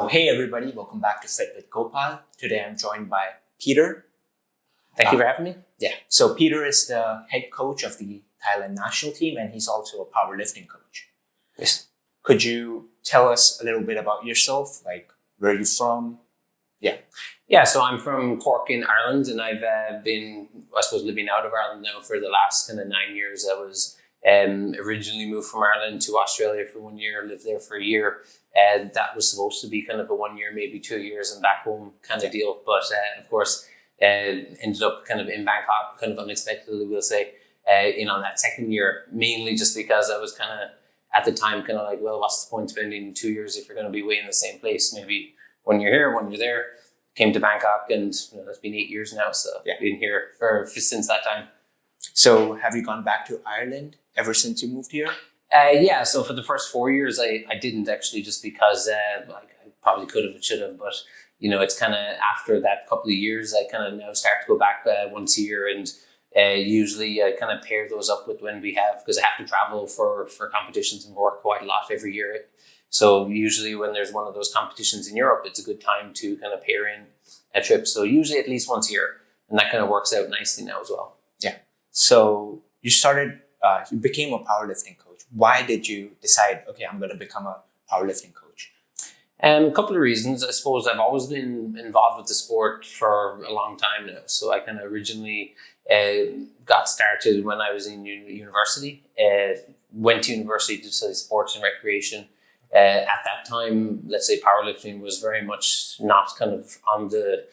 Hey everybody, welcome back to Fit with Gopal. Today I'm joined by Peter. Thank you for having me. Yeah, so Peter is the head coach of the Thailand national team and he's also a powerlifting coach. Yes. Could you tell us a little bit about yourself, like where you're from? Yeah, so I'm from Cork in Ireland and I've been, living out of Ireland now for the last kind of 9 years. I was originally moved from Ireland to Australia for 1 year, lived there for a year. That was supposed to be kind of a 1 year, maybe 2 years and back home kind of deal. But of course, ended up kind of in Bangkok, kind of unexpectedly, we'll say, on that second year, mainly just because I was kind of, at the time, kind of like, well, what's the point spending 2 years if you're going to be way in the same place? Maybe 1 year here, 1 year there. Came to Bangkok and that's been 8 years now. So I've been here for since that time. So have you gone back to Ireland ever since you moved here? Yeah, so for the first 4 years, I didn't actually, just because I probably could have and should have, but it's kind of after that couple of years, I kind of now start to go back once a year, and usually I kind of pair those up with when we have, because I have to travel for competitions and work quite a lot every year. So usually when there's one of those competitions in Europe, it's a good time to kind of pair in a trip. So usually at least once a year, and that kind of works out nicely now as well. Yeah. So you became a powerlifting coach. Why did you decide, okay, I'm going to become a powerlifting coach? A couple of reasons. I suppose I've always been involved with the sport for a long time now. So I kind of originally got started when I was in university. Went to university to study sports and recreation. At that time, let's say powerlifting was very much not kind of on the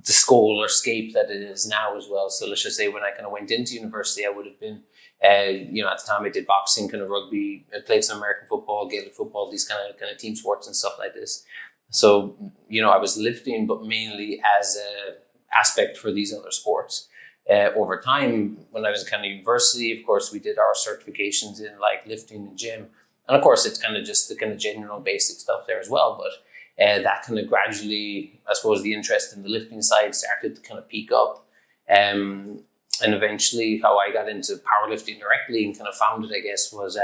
school or scape that it is now as well. So let's just say when I kind of went into university, I would have been, at the time I did boxing, kind of rugby, I played some American football, Gaelic football, these kind of team sports and stuff like this. So, I was lifting, but mainly as a aspect for these other sports. Over time, when I was in kind of university, of course, we did our certifications in like lifting and gym. And of course, it's kind of just the kind of general basic stuff there as well. But that kind of gradually, I suppose, the interest in the lifting side started to kind of peak up. And eventually how I got into powerlifting directly and kind of found it, I guess, was,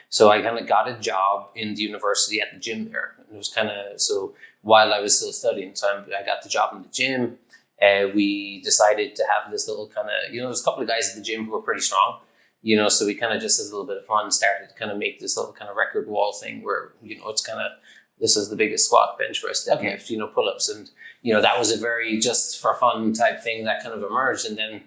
so I kind of got a job in the university at the gym there. And it was kind of, so while I was still studying, so I got the job in the gym. We decided to have this little kind of, there was a couple of guys at the gym who were pretty strong. So we kind of just as a little bit of fun started to kind of make this little kind of record wall thing where, it's kind of, this is the biggest squat, bench press, deadlift, pull-ups. And, that was a very just for fun type thing that kind of emerged. And then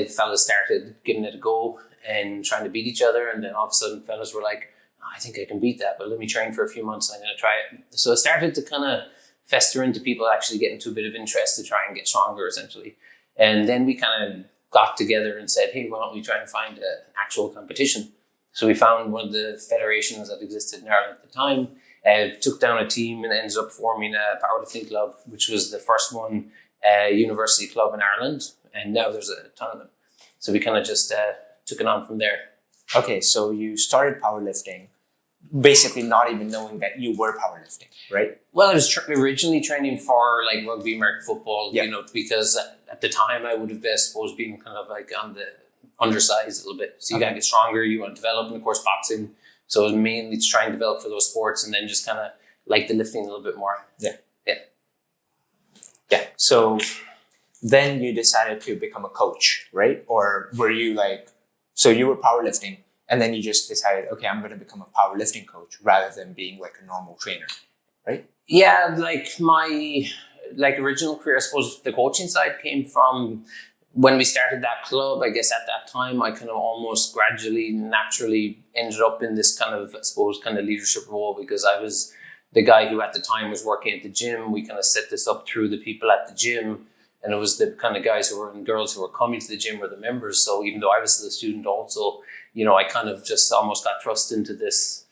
fellas started giving it a go and trying to beat each other. And then all of a sudden fellas were like, I think I can beat that, but let me train for a few months and I'm going to try it. So it started to kind of fester into people actually getting to a bit of interest to try and get stronger essentially. And then we kind of got together and said, hey, why don't we try and find an actual competition? So we found one of the federations that existed in Ireland at the time, took down a team and ended up forming a powerlifting club, which was the first one university club in Ireland. And now there's a ton of them. So we kind of just took it on from there. Okay, so you started powerlifting, basically not even knowing that you were powerlifting, right? Well, I was originally training for like rugby, American football, because at the time I would have, I suppose, been kind of like on the undersized a little bit. So you got to get stronger, you want to develop, and of course boxing. So it was mainly to try and develop for those sports and then just kind of like the lifting a little bit more. Yeah. So then you decided to become a coach, right? Or were you so you were powerlifting and then you just decided, okay, I'm going to become a powerlifting coach rather than being like a normal trainer, right? Yeah, like my original career, I suppose the coaching side came from when we started that club. I guess at that time, I kind of almost gradually, naturally ended up in this kind of, I suppose, kind of leadership role because I was the guy who at the time was working at the gym. We kind of set this up through the people at the gym. And it was the kind of guys and girls who were coming to the gym were the members. So even though I was the student also, I kind of just almost got thrust into this,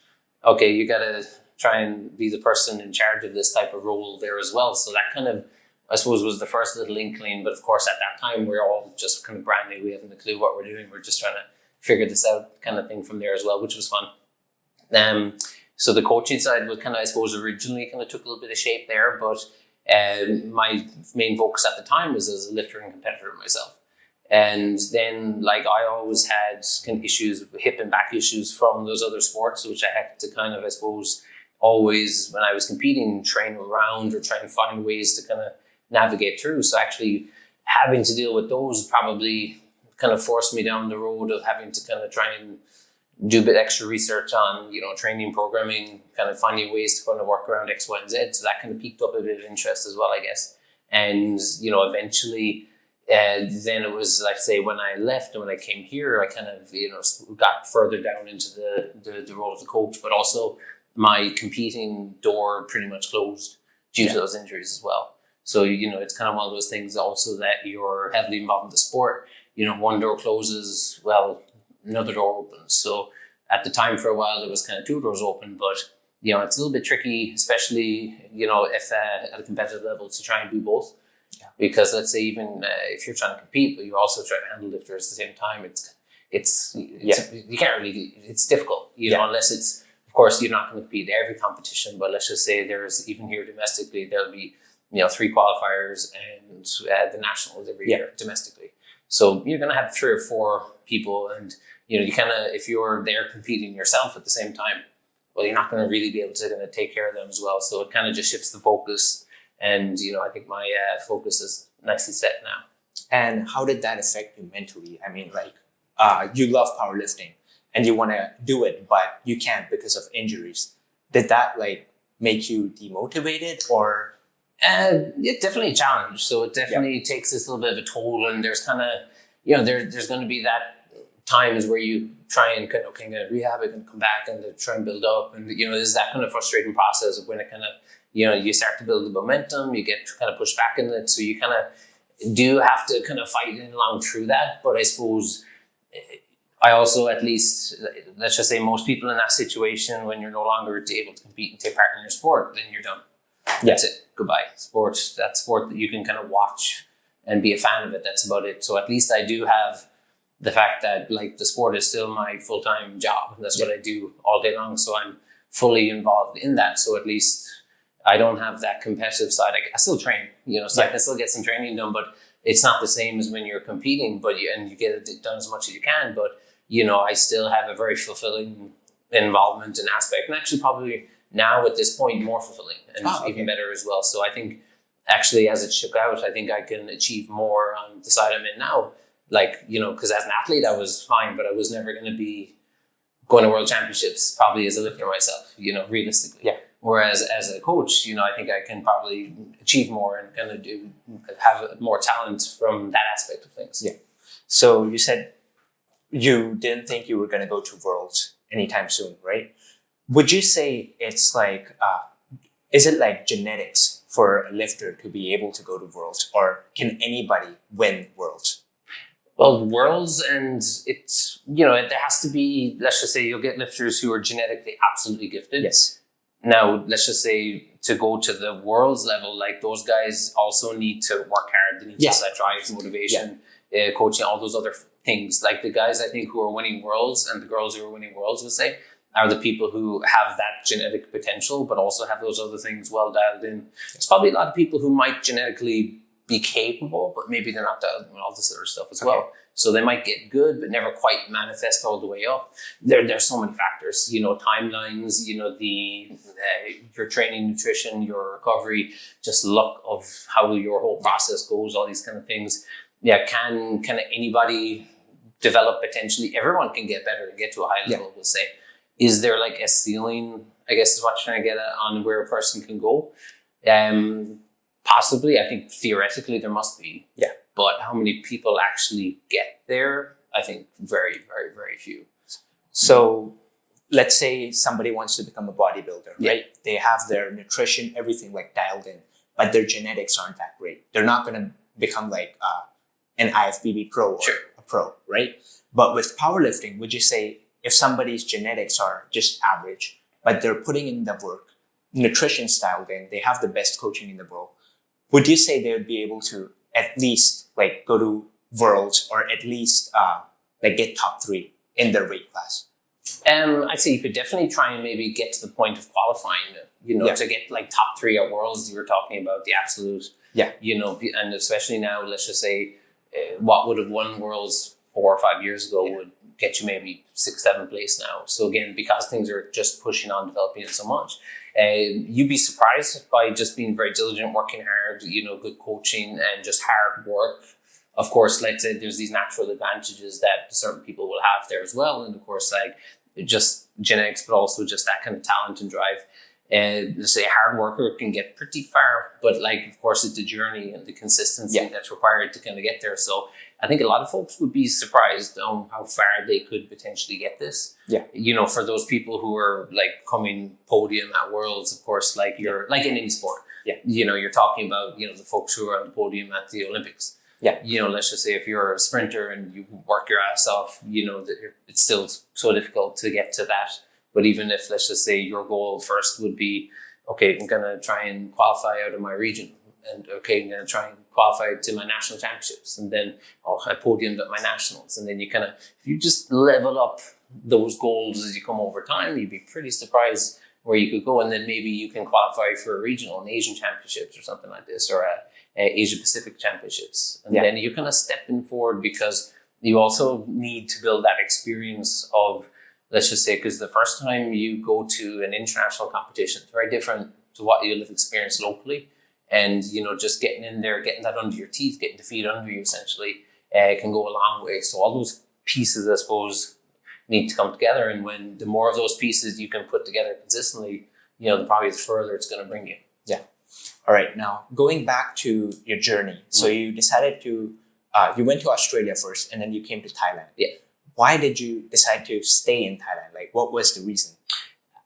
okay, you got to try and be the person in charge of this type of role there as well. So that kind of, I suppose, was the first little inkling. But of course, at that time, we're all just kind of brand new. We haven't a clue what we're doing. We're just trying to figure this out kind of thing from there as well, which was fun. So the coaching side was kind of, I suppose, originally kind of took a little bit of shape there. But my main focus at the time was as a lifter and competitor myself. And then I always had kind of issues, hip and back issues from those other sports, which I had to kind of, I suppose, always, when I was competing, train around or try and find ways to kind of navigate through. So actually having to deal with those probably kind of forced me down the road of having to kind of try and do a bit extra research on, training, programming, kind of finding ways to kind of work around X, Y, and Z. So that kind of piqued up a bit of interest as well, I guess. And, eventually, then it was, like, say, when I left and when I came here, I kind of, got further down into the role of the coach, but also my competing door pretty much closed due to those injuries as well. So, it's kind of one of those things also that you're heavily involved in the sport. One door closes, well, another door opens. So at the time for a while, there was kind of two doors open, but, it's a little bit tricky, especially, if at a competitive level to try and do both. Yeah. Because let's say even if you're trying to compete, but you're also trying to handle lifters at the same time, it's you can't really, it's difficult, unless it's, of course, you're not going to compete every competition, but let's just say there's, even here domestically, there'll be, 3 qualifiers and the nationals every year domestically. So you're going to have 3 or 4 people, and, you kind of, if you're there competing yourself at the same time, well, you're not going to really be able to kind of take care of them as well. So it kind of just shifts the focus. And, I think my focus is nicely set now. And how did that affect you mentally? I mean, like, you love powerlifting and you want to do it, but you can't because of injuries. Did that, like, make you demotivated or? It's definitely a challenge. So it definitely takes this little bit of a toll. And there's kind of, there's going to be that times where you try and kind of, okay, I'm going to rehab it and come back and try and build up. And, there's that kind of frustrating process of when it kind of, you start to build the momentum, you get kind of pushed back in it. So you kind of do have to kind of fight along through that. But I suppose I also, at least, let's just say most people in that situation, when you're no longer able to compete and take part in your sport, then you're done. That's it. Goodbye. Sport, that sport that you can kind of watch and be a fan of it. That's about it. So at least I do have the fact that, like, the sport is still my full-time job. And that's what I do all day long. So I'm fully involved in that. So at least I don't have that competitive side. I still train, so I can still get some training done, but it's not the same as when you're competing, and you get it done as much as you can. But, I still have a very fulfilling involvement and aspect, and actually probably now at this point more fulfilling and even better as well. So I think actually, as it shook out, I think I can achieve more on the side I'm in now. Like, because as an athlete, I was fine, but I was never going to be going to world championships probably as a lifter myself, realistically. Yeah. Whereas as a coach, I think I can probably achieve more and kind of have more talent from that aspect of things. Yeah. So you said you didn't think you were going to go to Worlds anytime soon, right? Would you say it's like, is it like genetics for a lifter to be able to go to Worlds, or can anybody win Worlds? Well, Worlds, and it's, there has to be, let's just say you'll get lifters who are genetically absolutely gifted. Yes. Now, let's just say to go to the Worlds level, like, those guys also need to work hard. They need to have that drive, motivation, coaching, all those other things. Like, the guys, I think, who are winning Worlds, and the girls who are winning Worlds, would say, are the people who have that genetic potential, but also have those other things well dialed in. There's probably a lot of people who might genetically be capable, but maybe they're not dialed in all this other stuff as well. So they might get good, but never quite manifest all the way up. There's so many factors, timelines, your training, nutrition, your recovery, just luck of how your whole process goes, all these kind of things. Yeah, can anybody develop potentially? Everyone can get better and get to a high level, we'll say. Is there like a ceiling, I guess is what you're trying to get at, on where a person can go? Possibly, I think theoretically there must be. Yeah. But how many people actually get there? I think very, very, very few. So let's say somebody wants to become a bodybuilder, right? They have their nutrition, everything like dialed in, but their genetics aren't that great. They're not going to become like an IFBB pro or a pro, right? But with powerlifting, would you say if somebody's genetics are just average, but they're putting in the work, nutrition styled in, they have the best coaching in the world, would you say they would be able to at least like go to Worlds, or at least like get top 3 in their weight class? I'd say you could definitely try and maybe get to the point of qualifying, to get like top 3 at Worlds. You were talking about the absolute, and especially now, let's just say what would have won Worlds 4 or 5 years ago would get you maybe 6th, 7th place now. So again, because things are just pushing on, developing it so much, you'd be surprised by just being very diligent, working hard, good coaching and just hard work. Of course, let's say there's these natural advantages that certain people will have there as well. And of course, like just genetics, but also just that kind of talent and drive. Let's say a hard worker can get pretty far, but like, of course, it's the journey and the consistency that's required to kind of get there. So I think a lot of folks would be surprised on how far they could potentially get this. Yeah. For those people who are like coming podium at Worlds, of course, like you're like in any sport. Yeah. You're talking about, the folks who are on the podium at the Olympics. Yeah. Let's just say if you're a sprinter and you work your ass off, that it's still so difficult to get to that. But even if, let's just say your goal first would be, okay, I'm going to try and qualify out of my region. And okay, I'm going to try and qualify to my national championships. And then, I podiumed at my nationals. And then if you just level up those goals as you come over time, you'd be pretty surprised where you could go. And then maybe you can qualify for a regional and Asian championships or something like this, or a Asia Pacific championships. And then you're kind of stepping forward because you also need to build that experience of, let's just say, because the first time you go to an international competition, it's very different to what you'll have experienced locally. And, just getting in there, getting that under your teeth, getting the feet under you essentially can go a long way. So all those pieces, I suppose, need to come together. And when the more of those pieces you can put together consistently, probably the further it's going to bring you. Yeah. All right. Now, going back to your journey. So you decided to, you went to Australia first and then you came to Thailand. Yeah. Why did you decide to stay in Thailand? Like, what was the reason?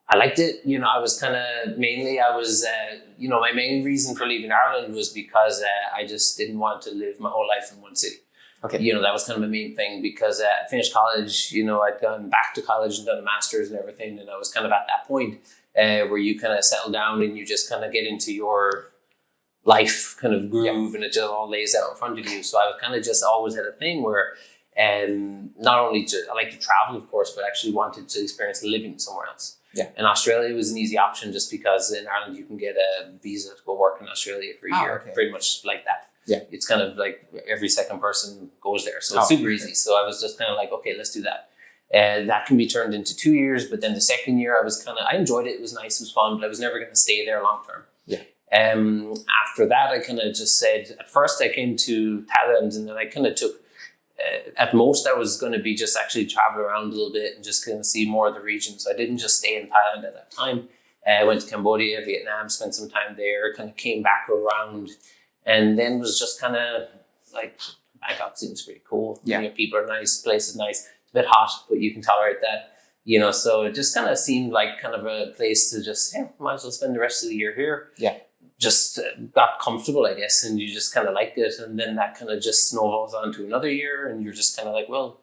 I liked it. I was my main reason for leaving Ireland was because I just didn't want to live my whole life in one city. Okay. That was kind of my main thing because I finished college, I'd gone back to college and done a master's and everything. And I was kind of at that point where you kind of settle down and you just kind of get into your life kind of groove and it just all lays out in front of you. So I was kind of just always had a thing where not only I like to travel, of course, but actually wanted to experience living somewhere else. Yeah. And Australia was an easy option just because in Ireland you can get a visa to go work in Australia for a year, pretty much like that. Yeah. It's kind of like every second person goes there. So it's super easy. So I was just kind of like, okay, let's do that. That can be turned into 2 years. But then the second year I enjoyed it. It was nice. It was fun, but I was never going to stay there long term. Yeah. After that, I kind of just said, at first I came to Thailand and then I kind of took, at most I was going to be just actually travel around a little bit and just kind of see more of the region. So I didn't just stay in Thailand at that time. I went to Cambodia, Vietnam, spent some time there, kind of came back around and then was just kind of like, Bangkok seems pretty cool. Yeah. People are nice, place is nice. It's a bit hot, but you can tolerate that. So it just kind of seemed like kind of a place to just, might as well spend the rest of the year here. Yeah. Just got comfortable, I guess, and you just kind of liked it. And then that kind of just snowballs onto another year and you're just kind of like, well,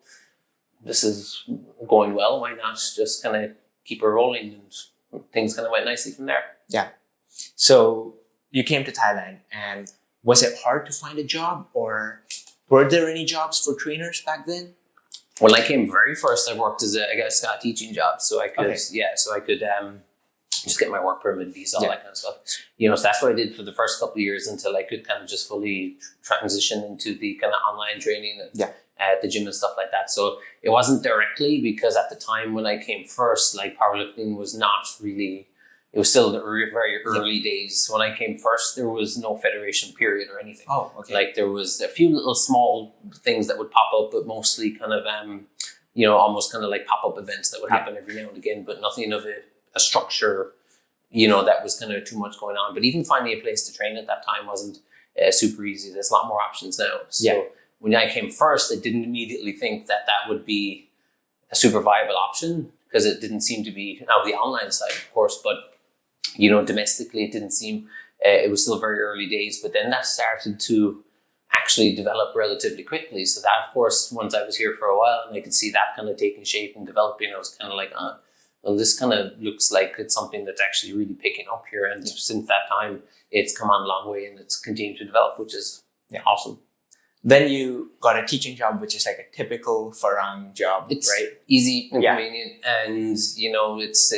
this is going well. Why not just kind of keep it rolling? And things kind of went nicely from there. Yeah. So you came to Thailand and was it hard to find a job or were there any jobs for trainers back then? When I came very first, I worked as a teaching job. So I could, so I could just get my work permit, visa, all that kind of stuff. So that's what I did for the first couple of years until I could kind of just fully transition into the kind of online training and at the gym and stuff like that. So it wasn't directly because at the time when I came first, like powerlifting was not really, it was still the very early days. When I came first, there was no federation period or anything. Oh, okay. Like there was a few little small things that would pop up, but mostly kind of, almost kind of like pop-up events that would happen every now and again, but nothing of a structure, that was kind of too much going on. But even finding a place to train at that time wasn't super easy. There's a lot more options now. So when I came first, I didn't immediately think that would be a super viable option because it didn't seem to be, now the online side, of course, but domestically, it didn't seem, it was still very early days, but then that started to actually develop relatively quickly. So that, of course, once I was here for a while and I could see that kind of taking shape and developing, I was kind of like, well, this kind of looks like it's something that's actually really picking up here. And since that time, it's come on a long way and it's continued to develop, which is awesome. Then you got a teaching job, which is like a typical Farang job, it's right? Easy and convenient, and so it's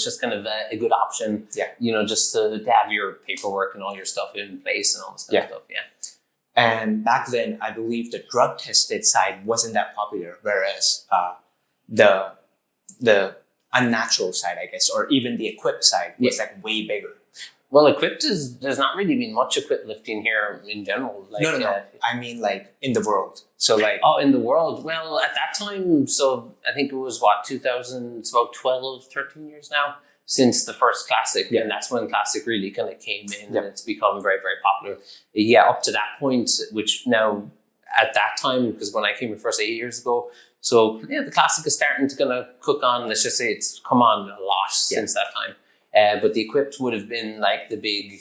just kind of a good option. Yeah, just to have your paperwork and all your stuff in place and all this kind of stuff. Yeah. And back then, I believe the drug tested side wasn't that popular, whereas the unnatural side, I guess, or even the equipped side was like way bigger. Well, there's not really been much equipped lifting here in general. Like, No. I mean, like in the world. So like. Oh, in the world. Well, at that time, so I think it was 2000, it's about 12, 13 years now since the first Classic. And that's when Classic really kind of came in and it's become very, very popular. Yeah, up to that point, which now at that time, because when I came here first 8 years ago, so the Classic is starting to kind of cook on, let's just say it's come on a lot since that time. But the equipped would have been like the big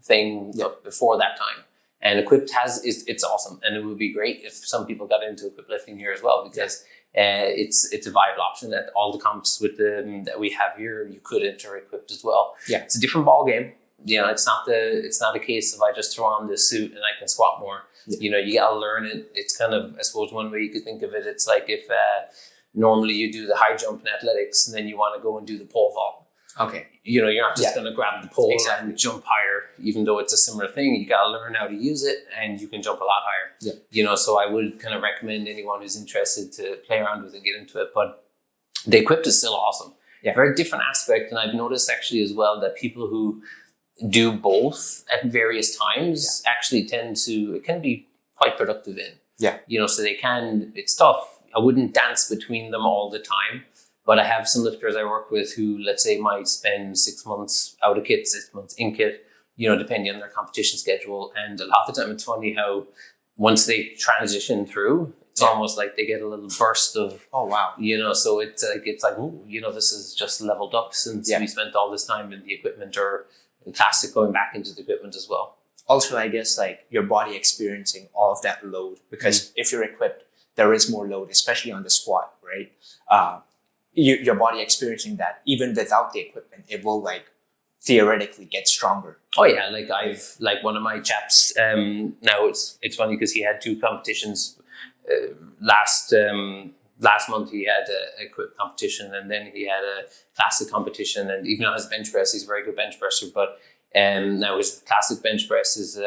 thing before that time. And equipped it's awesome. And it would be great if some people got into equipped lifting here as well, because it's a viable option that all the comps that we have here, you could enter equipped as well. Yeah. It's a different ball game. You know, it's not a case of I just throw on this suit and I can squat more. Yeah. You know, you gotta learn it. It's kind of, I suppose one way you could think of it, it's like if normally you do the high jump in athletics and then you want to go and do the pole vault. Okay. You know, you're not just going to grab the pole and jump higher, even though it's a similar thing. You got to learn how to use it and you can jump a lot higher. Yeah. You know, so I would kind of recommend anyone who's interested to play around with it and get into it. But the equipped is still awesome. Yeah. Very different aspect. And I've noticed actually as well that people who do both at various times actually it can be quite productive in. Yeah. You know, so it's tough. I wouldn't dance between them all the time. But I have some lifters I work with who, let's say, might spend 6 months out of kit, 6 months in kit, you know, depending on their competition schedule. And a lot of the time it's funny how once they transition through, it's almost like they get a little burst of, oh, wow. You know, so it's like, ooh, you know, this is just leveled up since we spent all this time in the equipment or in Classic going back into the equipment as well. Also, I guess like your body experiencing all of that load, because if you're equipped, there is more load, especially on the squat, right? Your body experiencing that even without the equipment, it will like theoretically get stronger. Oh yeah, like one of my chaps. Now it's funny because he had 2 competitions. Last month he had a equipped competition, and then he had a Classic competition. And even on his bench press, he's a very good bench presser. But now his Classic bench press is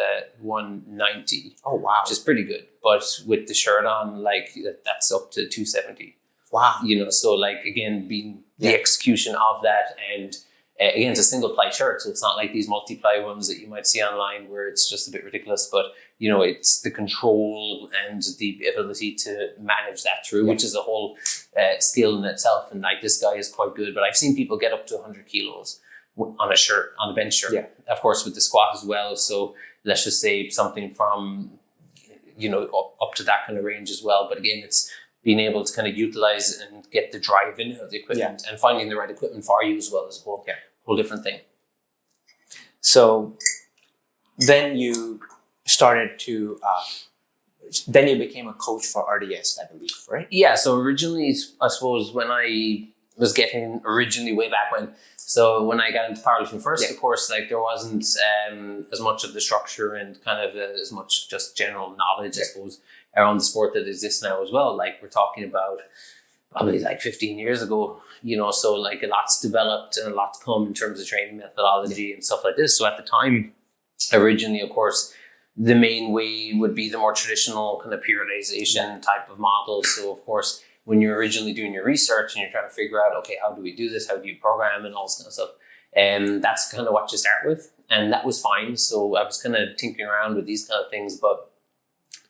190. Oh wow, which is pretty good. But with the shirt on, like that's up to 270. Wow. You know, so like, again, being the execution of that, and again, it's a single ply shirt. So it's not like these multi-ply ones that you might see online where it's just a bit ridiculous, but you know, it's the control and the ability to manage that through, which is a whole skill in itself. And like, this guy is quite good, but I've seen people get up to 100 kilos on a shirt, on a bench shirt, of course, with the squat as well. So let's just say something from, you know, up to that kind of range as well. But again, it's being able to kind of utilize and get the drive in of the equipment and finding the right equipment for you as well is a whole different thing. So then you started to, then you became a coach for RDS, I believe, right? Yeah. So originally, I suppose when I was getting way back when, so when I got into powerlifting first, of course, like there wasn't as much of the structure and kind of as much just general knowledge, I suppose, around the sport that exists now as well. Like we're talking about probably like 15 years ago, you know, so like a lot's developed and a lot's come in terms of training methodology and stuff like this. So at the time, originally, of course, the main way would be the more traditional kind of periodization type of model. So of course, when you're originally doing your research and you're trying to figure out, okay, how do we do this? How do you program and all this kind of stuff? And that's kind of what you start with. And that was fine. So I was kind of tinkering around with these kind of things. But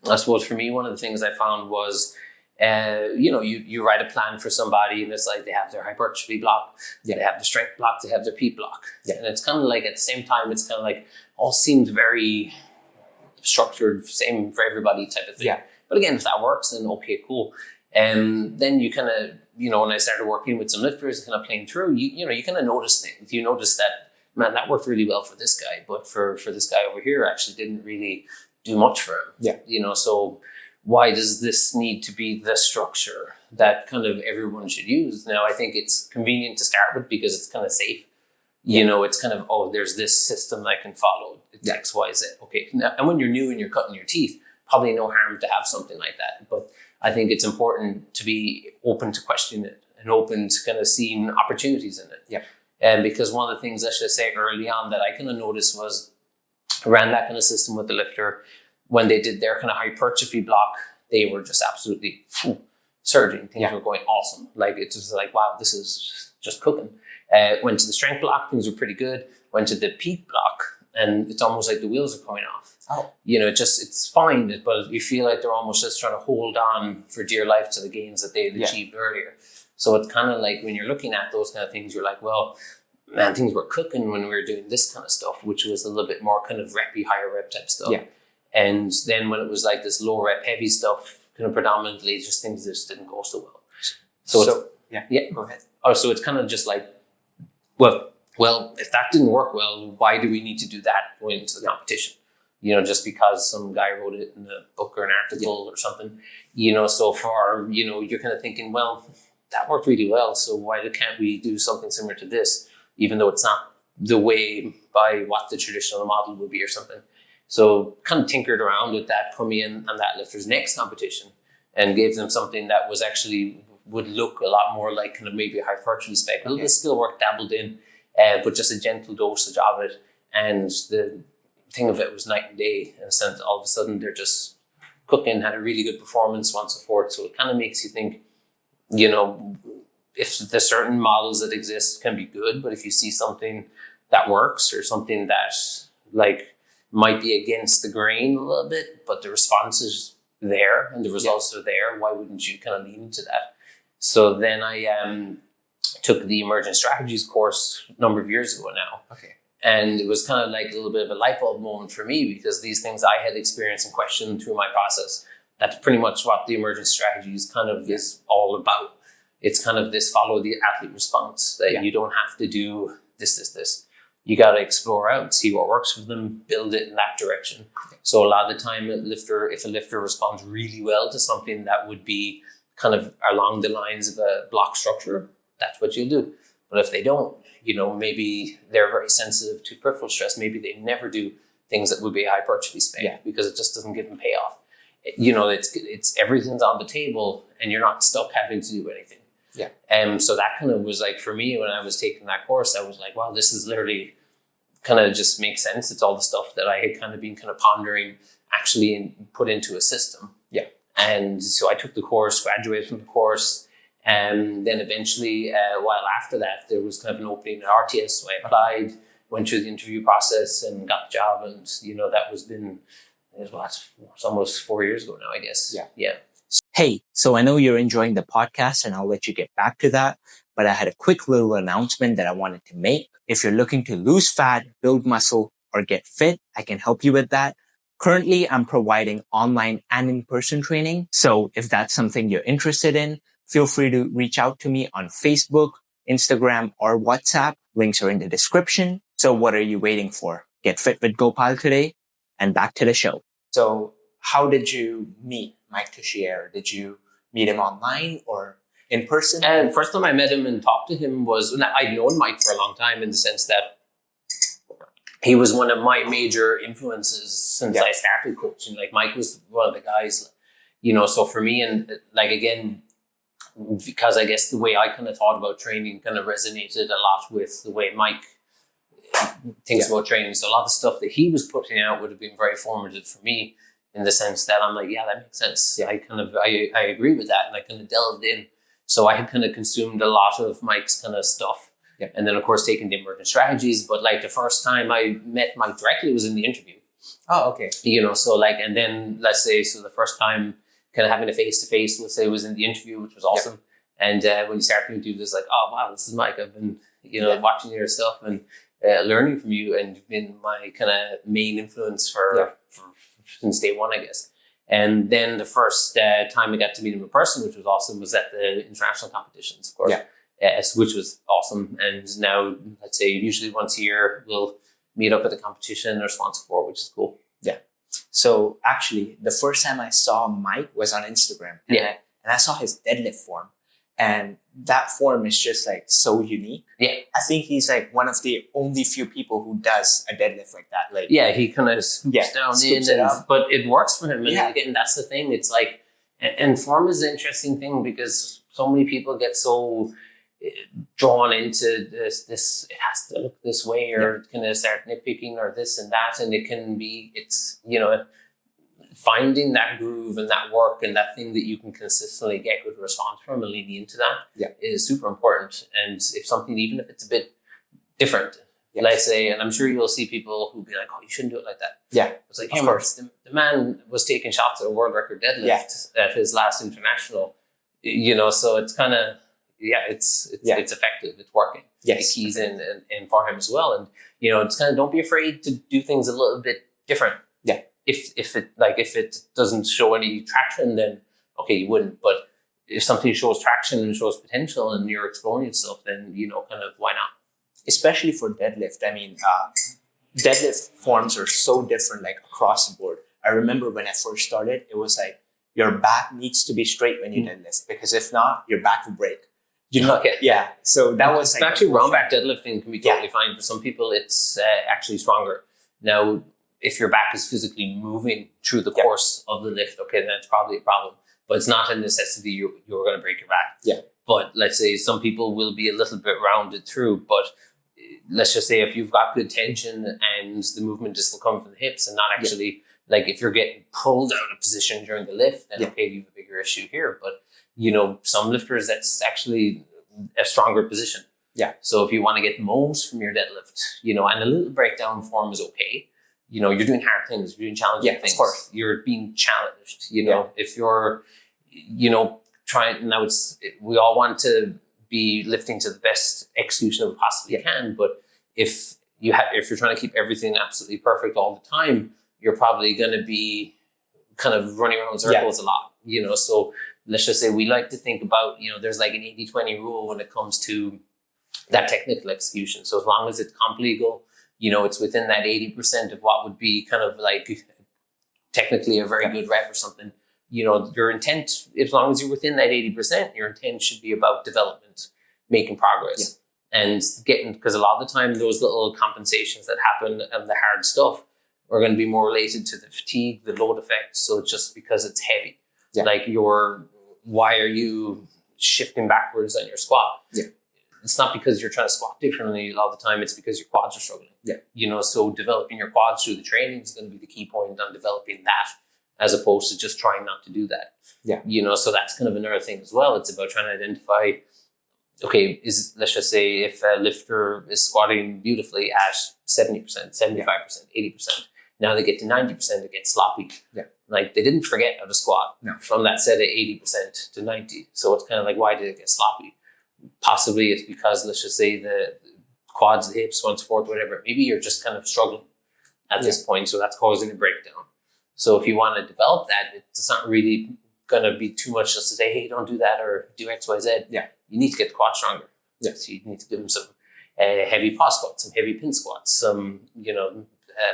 I suppose for me, one of the things I found was, you know, you write a plan for somebody and it's like they have their hypertrophy block, they have the strength block, they have their peak block. And it's kind of like at the same time, it's kind of like all seems very structured, same for everybody type of thing. But again, if that works, then okay, cool. And then you kind of, you know, when I started working with some lifters and kind of playing through, you know, you kind of notice things. You notice that, man, that worked really well for this guy, but for this guy over here actually didn't really do much for him. You know, so why does this need to be the structure that kind of everyone should use? Now, I think it's convenient to start with because it's kind of safe. You know, it's kind of, oh, there's this system I can follow. It's X, Y, Z. Okay. Now, and when you're new and you're cutting your teeth, probably no harm to have something like that. But I think it's important to be open to questioning it and open to kind of seeing opportunities in it. And because one of the things I should say early on that I kind of noticed was around that kind of system with the lifter, when they did their kind of hypertrophy block, they were just absolutely surging. Things were going awesome. Like, it's just like, wow, this is just cooking. Went to the strength block, things were pretty good. Went to the peak block, and it's almost like the wheels are coming off. Oh. It's fine, but you feel like they're almost just trying to hold on for dear life to the gains that they had achieved earlier. So it's kind of like when you're looking at those kind of things, you're like, well, man, things were cooking when we were doing this kind of stuff, which was a little bit more kind of reppy, higher rep type stuff. Yeah. And then when it was like this low rep heavy stuff, kind of predominantly just things that just didn't go so well. So go ahead. Oh, so it's kind of just like, well, if that didn't work well, why do we need to do that going into the competition? Just because some guy wrote it in a book or an article or something, so far, you're kind of thinking, well, that worked really well. So why can't we do something similar to this, even though it's not the way by what the traditional model would be or something? So kind of tinkered around with that, put me in on that lifter's next competition and gave them something that was actually would look a lot more like kind of maybe a hypertrophy spec. A little bit of skill work dabbled in, but just a gentle dosage of it. And the thing of it was night and day in a sense. All of a sudden they're just cooking, had a really good performance, so on and so forth. So it kind of makes you think, if the certain models that exist can be good, but if you see something that works or something that like might be against the grain a little bit, but the response is there and the results are there, why wouldn't you kind of lean into that? So then I took the emergent strategies course a number of years ago now. Okay. And it was kind of like a little bit of a light bulb moment for me, because these things I had experienced and questioned through my process. That's pretty much what the emergent strategies kind of is all about. It's kind of this follow the athlete response, that you don't have to do this. You got to explore out, see what works for them, build it in that direction. So a lot of the time, if a lifter responds really well to something that would be kind of along the lines of a block structure, that's what you'll do. But if they don't, maybe they're very sensitive to peripheral stress. Maybe they never do things that would be a hypertrophy spec because it just doesn't give them payoff. It's everything's on the table and you're not stuck having to do anything. Yeah. So that kind of was like, for me, when I was taking that course, I was like, wow, this is literally kind of just makes sense. It's all the stuff that I had kind of been kind of pondering actually put into a system. Yeah. And so I took the course, graduated from the course. And then eventually, a while after that, there was kind of an opening at RTS. So I applied, went through the interview process and got the job. And, that was it's almost 4 years ago now, I guess. Yeah. Hey, so I know you're enjoying the podcast and I'll let you get back to that. But I had a quick little announcement that I wanted to make. If you're looking to lose fat, build muscle, or get fit, I can help you with that. Currently, I'm providing online and in-person training. So if that's something you're interested in, feel free to reach out to me on Facebook, Instagram, or WhatsApp. Links are in the description. So what are you waiting for? Get fit with Gopal today, and back to the show. So how did you meet Mike Tushier? Did you meet him online or in person? And first time I met him and talked to him was, I'd known Mike for a long time, in the sense that he was one of my major influences since I started coaching. Like Mike was one of the guys, so for me, and like, again, because I guess the way I kind of thought about training kind of resonated a lot with the way Mike thinks about training. So a lot of the stuff that he was putting out would have been very formative for me, in the sense that I'm like, yeah, that makes sense. Yeah, I agree with that. And I kind of delved in. So I had kind of consumed a lot of Mike's kind of stuff. Yeah. And then of course taking the emergent strategies. But like the first time I met Mike directly was in the interview. Oh, okay. So like, and then let's say, so the first time kind of having a face-to-face, let's say, was in the interview, which was awesome. And when you start to do this, like, oh wow, this is Mike. I've been, watching your stuff and learning from you, and you've been my kind of main influence for since day one, I guess. And then the first time I got to meet him in person, which was awesome, was at the international competitions, of course, which was awesome. And now, let's say, usually once a year, we'll meet up at the competition or sponsor for it, which is cool. Yeah. So actually, the first time I saw Mike was on Instagram. And I saw his deadlift form. And that form is just like so unique. Yeah. I think he's like one of the only few people who does a deadlift like that. Like, he kind of scoops down in, but it works for him. And again, that's the thing. It's like, and form is an interesting thing, because so many people get so drawn into this, it has to look this way, or kind of start nitpicking or this and that. And it can be, finding that groove and that work and that thing that you can consistently get good response from and leaning into that is super important. And if something, even if it's a bit different, let's say, and I'm sure you'll see people who'll be like, oh, you shouldn't do it like that. Yeah. It's like, hey, the man was taking shots at a world record deadlift at his last international, so it's kind of, it's effective. It's working. Yes. It keys in for him as well. And, it's kind of, don't be afraid to do things a little bit different. Yeah. If it doesn't show any traction, then okay, you wouldn't. But if something shows traction and shows potential and you're exploring yourself, then, kind of why not? Especially for deadlift. I mean, deadlift forms are so different, like across the board. I remember when I first started, it was like your back needs to be straight when you deadlift, because if not, your back will break. Okay. Yeah. So that was like actually round back deadlifting can be totally fine. For some people, it's actually stronger. Now, if your back is physically moving through the course of the lift, okay, then it's probably a problem. But it's not a necessity you're going to break your back. Yeah. But let's say some people will be a little bit rounded through. But let's just say if you've got good tension and the movement is still coming from the hips and not actually, like if you're getting pulled out of position during the lift, then okay, you have a bigger issue here. But, some lifters, that's actually a stronger position. Yeah. So if you want to get the most from your deadlift, and a little breakdown form is okay. You're doing hard things, you're doing challenging things. Of course. You're being challenged, if you're, trying, now we all want to be lifting to the best execution we possibly can. But if you're trying to keep everything absolutely perfect all the time, you're probably going to be kind of running around in circles a lot, so let's just say we like to think about, there's like an 80-20 rule when it comes to that technical execution. So as long as it's comp legal, it's within that 80% of what would be kind of like technically a very good rep or something. Your intent, as long as you're within that 80%, your intent should be about development, making progress, and because a lot of the time those little compensations that happen and the hard stuff are going to be more related to the fatigue, the load effect. So just because it's heavy, like why are you shifting backwards on your squat? Yeah. It's not because you're trying to squat differently all the time. It's because your quads are struggling. Yeah. So developing your quads through the training is going to be the key point on developing that, as opposed to just trying not to do that. Yeah. So that's kind of another thing as well. It's about trying to identify, okay, let's just say if a lifter is squatting beautifully at 70%, 75%, 80%, now they get to 90%, it gets sloppy. Yeah. Like they didn't forget how to squat from that set of 80% to 90. So it's kind of like, why did it get sloppy? Possibly it's because, let's just say, the quads, the hips, so on and so forth, whatever. Maybe you're just kind of struggling at this point. So that's causing a breakdown. So if you want to develop that, it's not really going to be too much just to say, hey, don't do that or do X, Y, Z. Yeah. You need to get the quad stronger. Yeah. So you need to give them some heavy pause squats, some heavy pin squats, some,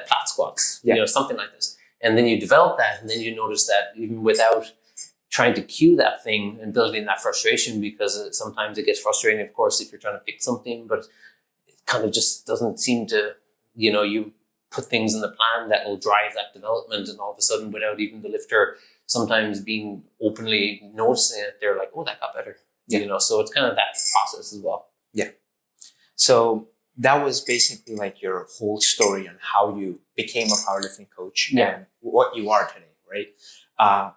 plat squats, something like this. And then you develop that, and then you notice that even without trying to cue that thing and building that frustration, because sometimes it gets frustrating, of course, if you're trying to fix something, but it kind of just doesn't seem to, you put things in the plan that will drive that development, and all of a sudden, without even the lifter sometimes being openly noticing it, they're like, oh, that got better. Yeah. So it's kind of that process as well. Yeah. So that was basically like your whole story on how you became a powerlifting coach and what you are today, right?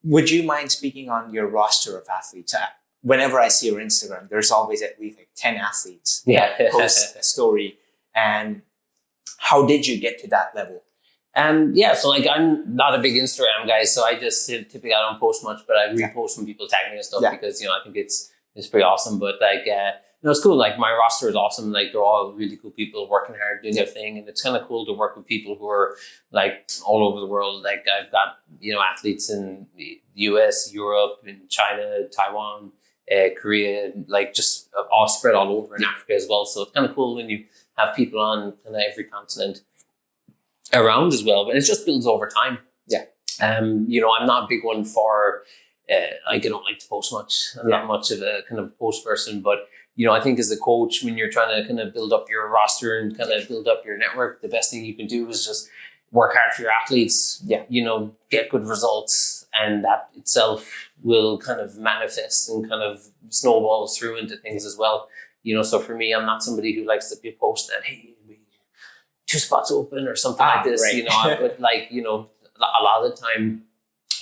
Would you mind speaking on your roster of athletes? Whenever I see your Instagram, there's always at least like 10 athletes that post a story. And how did you get to that level? So like I'm not a big Instagram guy, so I just typically I don't post much, but I repost when people tag me and stuff because I think it's pretty awesome. But like it's cool. Like my roster is awesome. Like they're all really cool people working hard, doing their thing, and it's kind of cool to work with people who are like all over the world. Like I've got athletes in the US, Europe, in China, Taiwan, Korea, like just all spread all over in Africa as well. So it's kind of cool when you have people on kind of every continent around as well, but it just builds over time. Yeah. I'm not a big one for I don't like to post much. I'm not much of a kind of post person, but I think as a coach, when you're trying to kind of build up your roster and kind of build up your network, the best thing you can do is just work hard for your athletes. Yeah. Get good results, and that itself will kind of manifest and kind of snowballs through into things as well. So for me, I'm not somebody who likes to post that, hey, 2 spots open or something like this, right. But like, a lot of the time,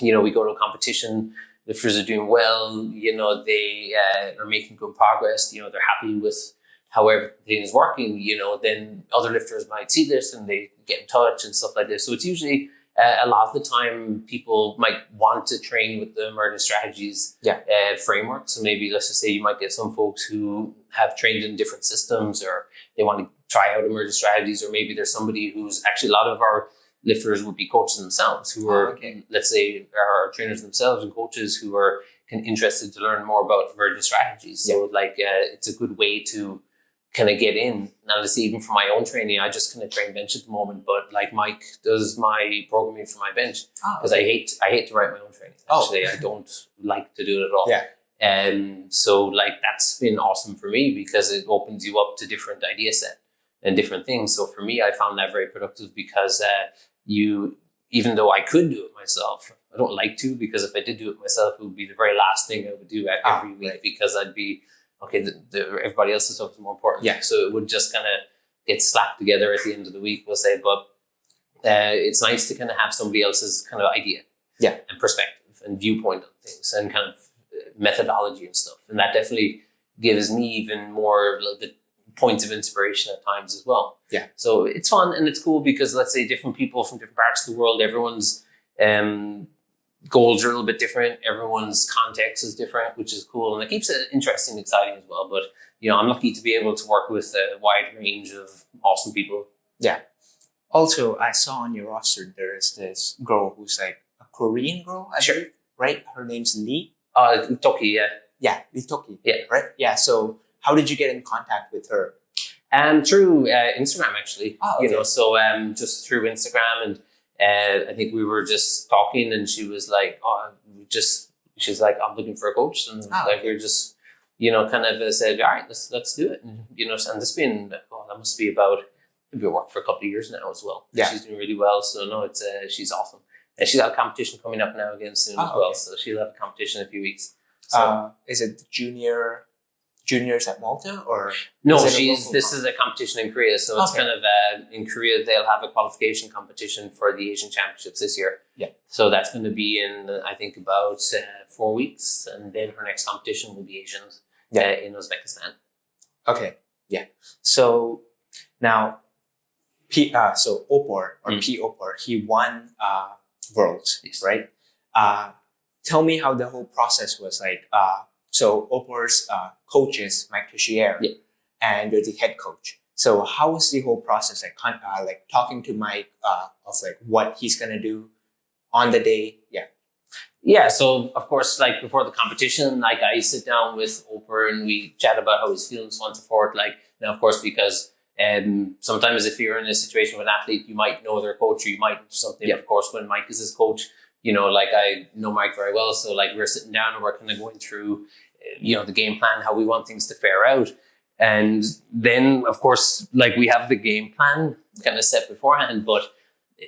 we go to a competition, lifters are doing well, they are making good progress, they're happy with how everything is working, then other lifters might see this and they get in touch and stuff like this. So it's usually a lot of the time people might want to train with the emergent strategies framework. So maybe let's just say you might get some folks who have trained in different systems, or they want to try out emergent strategies, or maybe there's somebody who's actually, a lot of our lifters would be coaches themselves who are, let's say, are trainers themselves and coaches who are interested to learn more about emergent strategies. So it's a good way to kind of get in. Now, let's see, even for my own training, I just kind of train bench at the moment, but like Mike does my programming for my bench, because I hate to write my own training. Actually, I don't like to do it at all. And so that's been awesome for me, because it opens you up to different idea set and different things. So for me, I found that very productive, because even though I could do it myself, I don't like to, because if I did do it myself, it would be the very last thing I would do every week, because I'd be, everybody else's stuff is more important. So it would just kind of get slapped together at the end of the week, we'll say. But it's nice to kind of have somebody else's kind of idea and perspective and viewpoint on things and kind of methodology and stuff. And that definitely gives me even more a little bit points of inspiration at times as well. So it's fun and it's cool, because let's say different people from different parts of the world, everyone's goals are a little bit different. Everyone's context is different, which is cool. And it keeps it interesting and exciting as well. But, I'm lucky to be able to work with a wide range of awesome people. Also, I saw on your roster, there is this girl who's like a Korean girl, I believe, right? Her name's Lee. Toki, Lee Toki. Right? So how did you get in contact with her? Through Instagram, actually. So just through Instagram, and I think we were just talking, and she was like, she's like, I'm looking for a coach. And we're just, kind of said, all right, let's do it. And, and this been, that must be about, maybe worked for a couple of years now as well. She's doing really well. So no, she's awesome. And she's got a competition coming up now again soon as well. So she'll have a competition in a few weeks. So, is it juniors at Malta, or no? This is a competition in Korea, so it's kind of in Korea they'll have a qualification competition for the Asian Championships this year. So that's going to be in I think about 4 weeks, and then her next competition will be Asians in Uzbekistan. So now, so Opor or P Opor, he won Worlds, right? Tell me how the whole process was like. So Opor's coach is Mike Tushier, and you're the head coach. So how was the whole process like talking to Mike of like what he's gonna do on the day? So of course, like before the competition, like I sit down with Opor and we chat about how he's feeling, so on and so forth. Like now, of course, because sometimes if you're in a situation with an athlete, you might know their coach or you might do something. Of course, when Mike is his coach, like I know Mike very well. So like we're sitting down and we're kind of going through, the game plan, how we want things to fare out. And then of course, like we have the game plan kind of set beforehand, but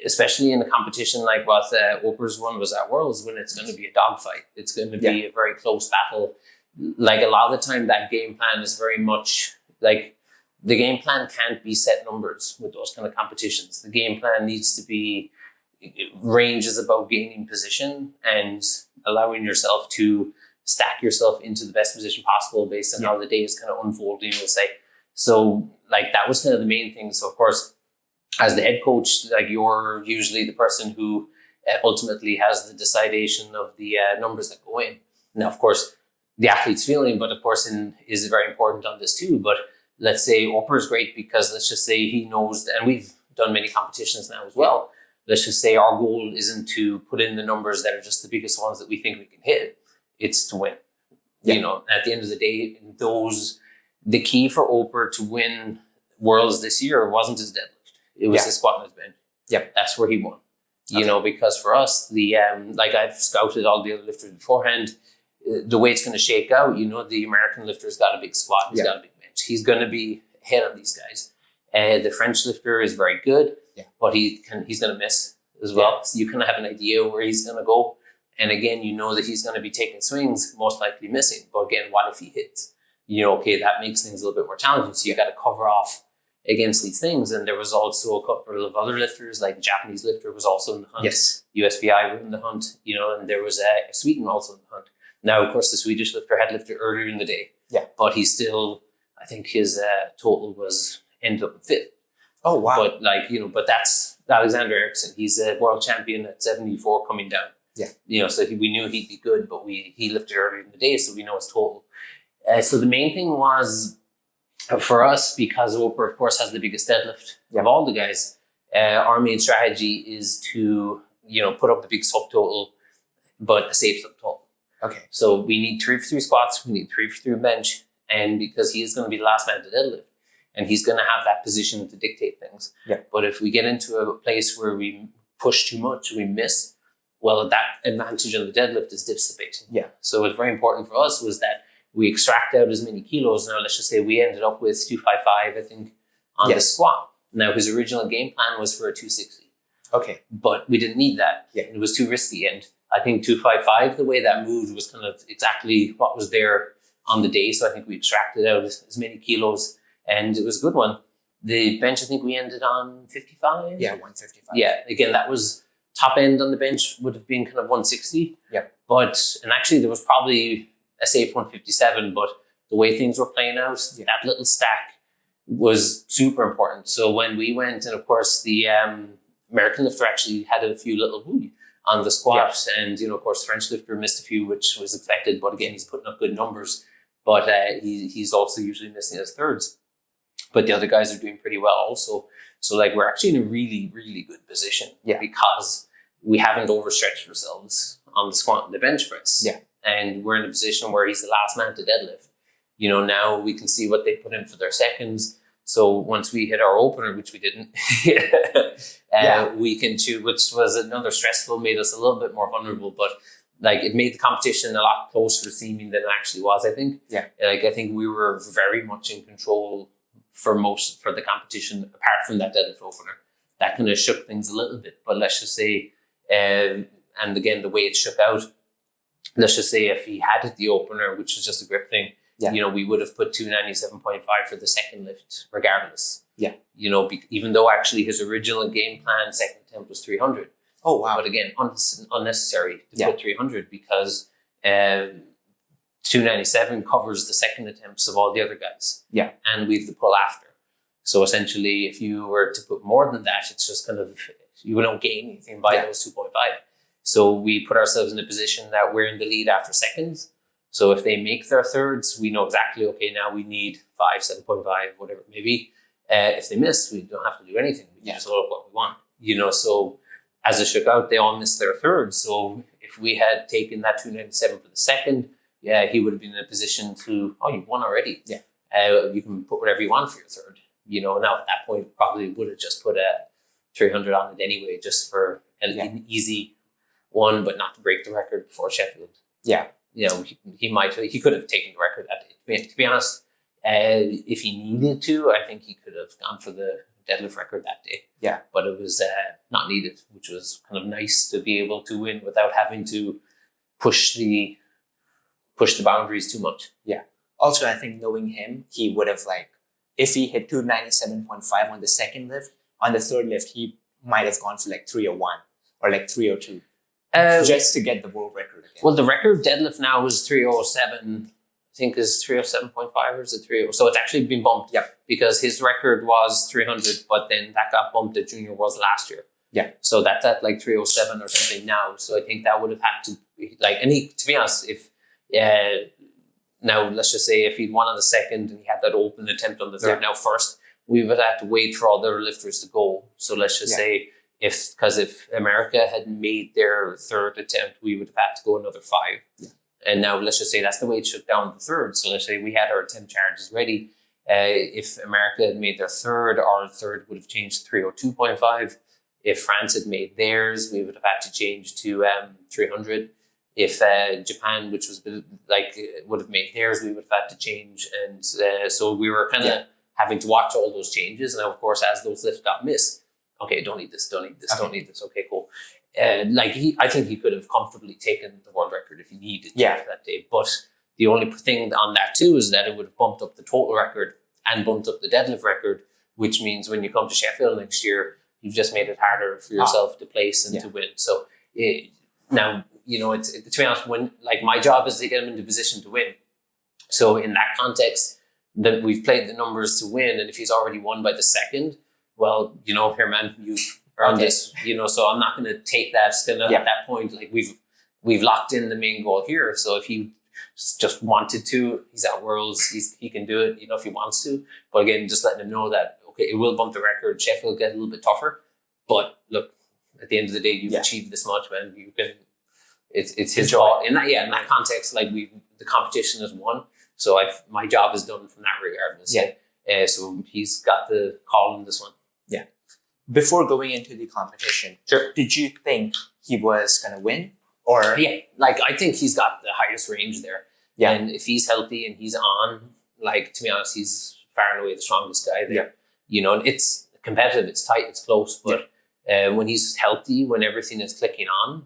especially in a competition like what Oprah's one was at Worlds, when it's going to be a dogfight, it's going to be a very close battle. Like a lot of the time that game plan is very much like, the game plan can't be set numbers with those kind of competitions. The game plan needs to be, range is about gaining position and allowing yourself to stack yourself into the best position possible based on how the day is kind of unfolding, we'll say. So like that was kind of the main thing. So of course, as the head coach, like you're usually the person who ultimately has the decidation of the numbers that go in. Now, of course, the athlete's feeling, but of course is very important on this too. But let's say Oprah is great because let's just say he knows, and we've done many competitions now as well. Let's just say our goal isn't to put in the numbers that are just the biggest ones that we think we can hit. It's to win. At the end of the day, the key for Oprah to win Worlds this year wasn't his deadlift. It was his squat and his bench. That's where he won. Because for us, like I've scouted all the other lifters beforehand, the way it's going to shake out, the American lifter's got a big squat, he's got a big bench. He's going to be ahead of these guys. The French lifter is very good, but he's going to miss as well. So you kind of have an idea where he's going to go. And again, that he's going to be taking swings, most likely missing. But again, what if he hits? That makes things a little bit more challenging. So you got to cover off against these things. And there was also a couple of other lifters, like the Japanese lifter was also in the hunt. Yes. USVI were in the hunt, and there was a Sweden also in the hunt. Now, of course, the Swedish lifter had lifted earlier in the day. Yeah. But he still, I think his total was ended up fifth. Oh, wow. But but that's Alexander Eriksson. He's a world champion at 74 coming down. Yeah. So we knew he'd be good, but he lifted earlier in the day, so we know his total. So the main thing was for us, because Oprah, of course, has the biggest deadlift of all the guys. Our main strategy is to put up the big subtotal, but a safe subtotal. Okay. So we need 3 for 3 squats, we need 3 for 3 bench, and because he is going to be the last man to deadlift, and he's going to have that position to dictate things. Yeah. But if we get into a place where we push too much, we miss, well, that advantage on the deadlift is dissipating. Yeah. So what's very important for us was that we extract out as many kilos. Now, let's just say we ended up with 255, I think, on the squat. Now, his original game plan was for a 260. Okay. But we didn't need that. Yeah. It was too risky. And I think 255, the way that moved was kind of exactly what was there on the day. So I think we extracted out as many kilos, and it was a good one. The bench, I think we ended on 55. Yeah, 155. Yeah, again, that was top end on the bench, would have been kind of 160. Yeah. And actually there was probably a safe 157, but the way things were playing out, that little stack was super important. So when we went, and of course the American lifter actually had a few little on the squat, and of course French lifter missed a few, which was expected, but again, he's putting up good numbers, but he's also usually missing his thirds. But the other guys are doing pretty well also. So we're actually in a really, really good position because we haven't overstretched ourselves on the squat and the bench press. Yeah. And we're in a position where he's the last man to deadlift. Now we can see what they put in for their seconds. So once we hit our opener, which we didn't, we can choose, which was another stressful, made us a little bit more vulnerable, but it made the competition a lot closer seeming than it actually was, I think. Yeah. I think we were very much in control for the competition, apart from that deadlift opener. That kind of shook things a little bit. But let's just say, and again, the way it shook out, let's just say if he had it the opener, which was just a grip thing, we would have put 297.5 for the second lift regardless. Yeah. Even though actually his original game plan second attempt was 300. Oh, wow. But again, unnecessary to put 300 because 297 covers the second attempts of all the other guys. Yeah. And we've the pull after. So essentially, if you were to put more than that, it's just kind of, you don't gain anything by those 2.5. So we put ourselves in a position that we're in the lead after seconds. So if they make their thirds, we know exactly, okay, now we need 5, 7.5, whatever it may be. If they miss, we don't have to do anything. We just load up what we want. So as it shook out, they all missed their thirds. So if we had taken that 297 for the second, he would have been in a position to, you've won already. Yeah. You can put whatever you want for your third. Now at that point, probably would have just put a 300 on it anyway, just for an easy one, but not to break the record before Sheffield. Yeah. He could have taken the record that day. To be honest, if he needed to, I think he could have gone for the deadlift record that day. Yeah. But it was not needed, which was kind of nice to be able to win without having to push the boundaries too much. Yeah. Also, I think knowing him, he would have if he hit 297.5 on the second lift, on the third lift, he might have gone for 301 or 302. Just to get the world record again. Well, the record deadlift now is 307. I think is 307.5 or is it 30? So it's actually been bumped. Yeah. Because his record was 300, but then that got bumped at Junior Worlds last year. Yeah. So that's at 307 or something now. So I think that would have had to be to be honest, if now let's just say if he'd won on the second and he had that open attempt on the third now first, we would have to wait for all the lifters to go. So let's just say if America had made their third attempt, we would have had to go another 5. Yeah. And now let's just say that's the way it shook down the third. So let's say we had our attempt charges ready. If America had made their third, our third would have changed to 302.5. If France had made theirs, we would have had to change to 300. If Japan, which was would have made theirs, we would have had to change. And so we were kind of having to watch all those changes. And of course, as those lifts got missed, okay, don't need this, don't need this, don't need this. Okay, cool. I think he could have comfortably taken the world record if he needed to that day. But the only thing on that too is that it would have bumped up the total record and bumped up the deadlift record which means when you come to Sheffield next year, you've just made it harder for yourself to place and to win. So now, it's to be honest, when like my job is to get him into position to win. So in that context, that we've played the numbers to win, and if he's already won by the second, well, here, man, you've earned this. So I'm not going to take that. Still at that point, like we've locked in the main goal here. So if he just wanted to, he's at Worlds, he can do it. If he wants to. But again, just letting him know that it will bump the record. Sheffield will get a little bit tougher, but look, at the end of the day, you've achieved this much, man. You can. It's his fault. In that context, like the competition has won. So my job is done from that regardless. So he's got the call in this one. Yeah. Before going into the competition, did you think he was gonna win? Or like I think he's got the highest range there. Yeah. And if he's healthy and he's on, like to be honest, he's far and away the strongest guy there. Yeah. And it's competitive, it's tight, it's close, but when he's healthy, when everything is clicking on,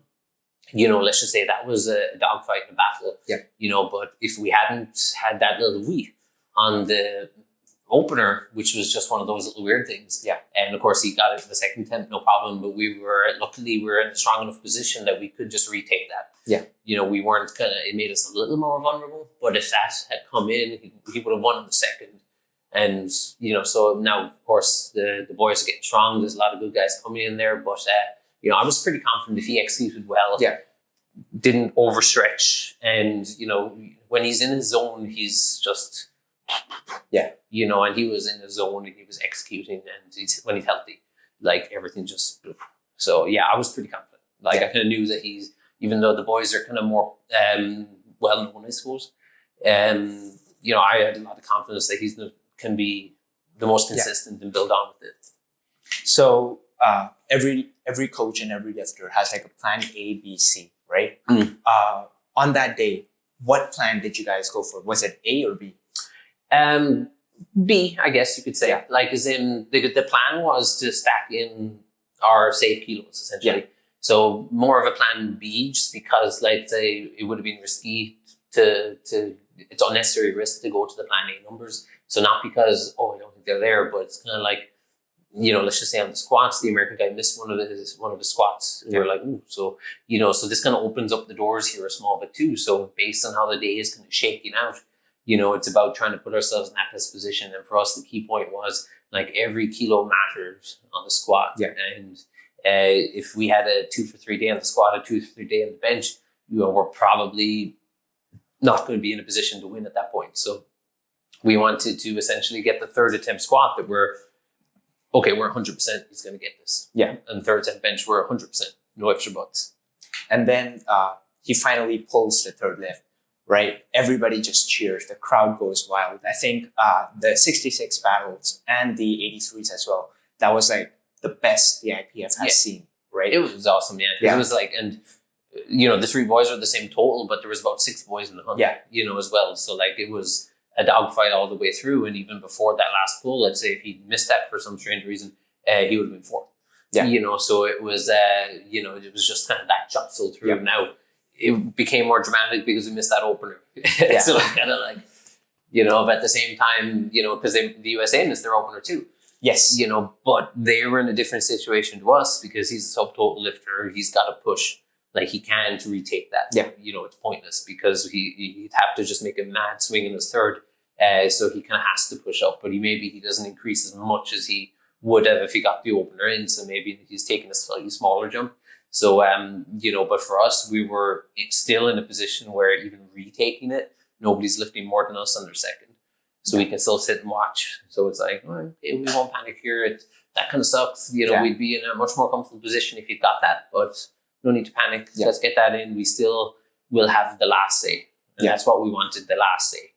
let's just say that was a dogfight in a battle. Yeah. But if we hadn't had that little wee on the opener, which was just one of those little weird things. Yeah. And of course he got it in the second attempt, no problem. But luckily we were in a strong enough position that we could just retake that. Yeah. We weren't it made us a little more vulnerable. But if that had come in, he would have won in the second. And, so now of course the boys are getting strong. There's a lot of good guys coming in there, but I was pretty confident if he executed well, didn't overstretch, and when he's in his zone, he's just and he was in his zone and he was executing, and when he's healthy, like everything just so I was pretty confident. Like I kind of knew that even though the boys are kind of more well known, I suppose, I had a lot of confidence that can be the most consistent and build on with it. So every coach and every lifter has like a plan A, B, C, right? On that day, what plan did you guys go for? Was it A or B? B, I guess you could say. Like as in the plan was to stack in our safe kilos essentially. So more of a plan B, just because like say it would have been risky to it's unnecessary risk to go to the plan A numbers. So not because I don't think they're there, but it's kind of like, let's just say on the squats, the American guy missed one of his squats. And we're like, ooh, so, so this kind of opens up the doors here a small bit too. So based on how the day is kind of shaking out, it's about trying to put ourselves in that best position. And for us, the key point was like every kilo matters on the squat. Yeah. And if we had a 2 for 3 day on the squat, a 2 for 3 day on the bench, we're probably not going to be in a position to win at that point. So we wanted to essentially get the third attempt squat that we're 100% he's going to get this. Yeah. And third attempt bench, we're 100%. No ifs or buts. And then he finally pulls the third lift, right? Everybody just cheers. The crowd goes wild. I think the 66 battles and the 83s as well, that was like the best the IPF has seen, right? It was awesome, It was like, and the 3 boys are the same total, but there was about 6 boys in the hunt, as well. So like it was a dogfight all the way through, and even before that last pull, let's say if he missed that for some strange reason, he would have been 4th. Yeah. So it was, it was just kind of that jostle through. Yeah. Now it became more dramatic because we missed that opener. Yeah. So it's kind of like, but at the same time, because the USA missed their opener too. Yes. But they were in a different situation to us because he's a subtotal lifter. He's got to push. Like he can't retake that. Yeah. It's pointless because he'd have to just make a mad swing in his third. So he kind of has to push up, but he doesn't increase as much as he would have if he got the opener in. So maybe he's taking a slightly smaller jump. So, but for us, we were still in a position where even retaking it, nobody's lifting more than us on their second. So we can still sit and watch. So it's like, okay, we won't panic here. That kind of sucks. We'd be in a much more comfortable position if you got that, but no need to panic. Yeah. Let's get that in. We still will have the last say. And that's what we wanted, the last say.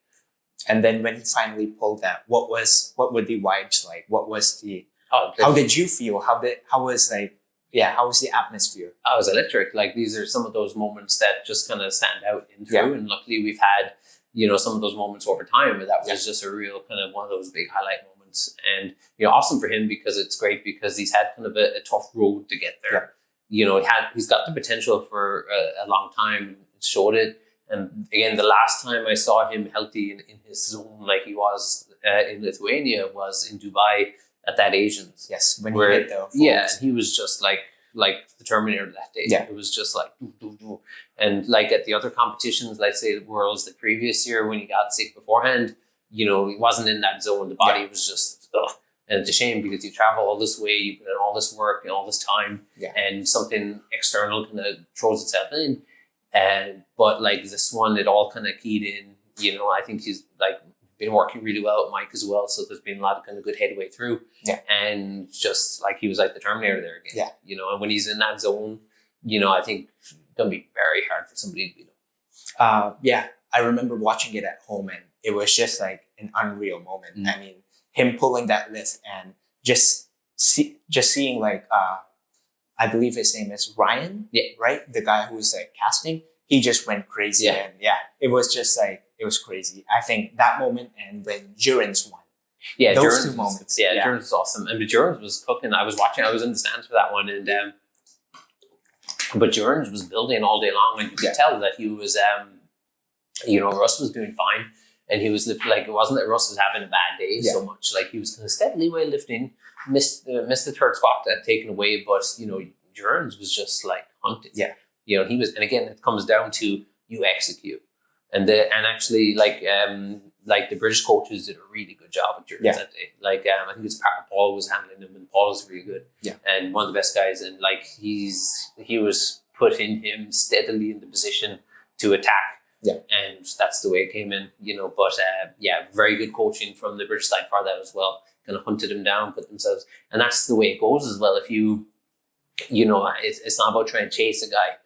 And then when he finally pulled that, what were the vibes like? What was how did you feel? How was the atmosphere? I was electric. Like these are some of those moments that just kind of stand out in through. And luckily we've had, some of those moments over time where that was just a real kind of one of those big highlight moments. And, awesome for him because it's great because he's had kind of a tough road to get there. Yeah. He's got the potential for a long time. It showed it. And again, the last time I saw him healthy in his zone like he was in Lithuania was in Dubai at that age. Yes, when where, he hit the falls. yeah, he was just like the Terminator that day. Yeah. It was just like, doo, doo, doo. And like at the other competitions, let's say the Worlds the previous year when he got sick beforehand, he wasn't in that zone. The body was just, ugh. And it's a shame because you travel all this way, you put in all this work and all this time, and something external kind of throws itself in. But like this one, it all kind of keyed in. I think he's like been working really well with Mike as well. So there's been a lot of kind of good headway through. Yeah. And just like he was like the Terminator there again. Yeah. And when he's in that zone, I think it's gonna be very hard for somebody to beat him. Yeah. I remember watching it at home, and it was just like an unreal moment. I mean, him pulling that lift and just seeing like I believe his name is Ryan, right? The guy who's like casting, he just went crazy. And it was just like, it was crazy. I think that moment and when Jurens won. Yeah, those two moments. Jurens was awesome. And Jurens was cooking. I was in the stands for that one, and but Jurens was building all day long, and you could tell that he was Russ was doing fine. And he was like, it wasn't that Russ was having a bad day so much. Like he was kind of steadily weightlifting, missed the third spot that taken away, but Jurens was just like hunting. Yeah, he was, and again, it comes down to you execute, and actually like the British coaches did a really good job at Jurens that day. Like I think it's Paul was handling him, and Paul was really good. Yeah, and one of the best guys, and like he was putting him steadily in the position to attack. Yeah, and that's the way it came in, But very good coaching from the British side for that as well. Kind of hunted him down, put themselves, and that's the way it goes as well. If it's not about trying to chase a guy.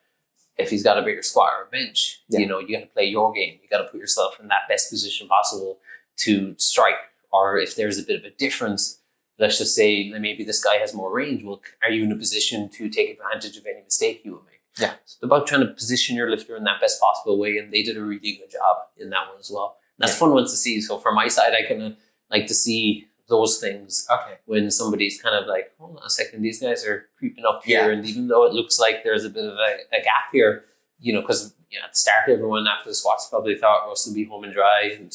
If he's got a bigger squat or a bench, you got to play your game. You got to put yourself in that best position possible to strike. Or if there's a bit of a difference, let's just say maybe this guy has more range. Well, are you in a position to take advantage of any mistake you will make? Yeah, it's about trying to position your lifter in that best possible way, and they did a really good job in that one as well. And that's fun ones to see. So from my side, I kind of like to see those things when somebody's kind of like, hold on a second, these guys are creeping up here, and even though it looks like there's a bit of a gap here, because at the start, everyone after the squats probably thought Russ would be home and dry and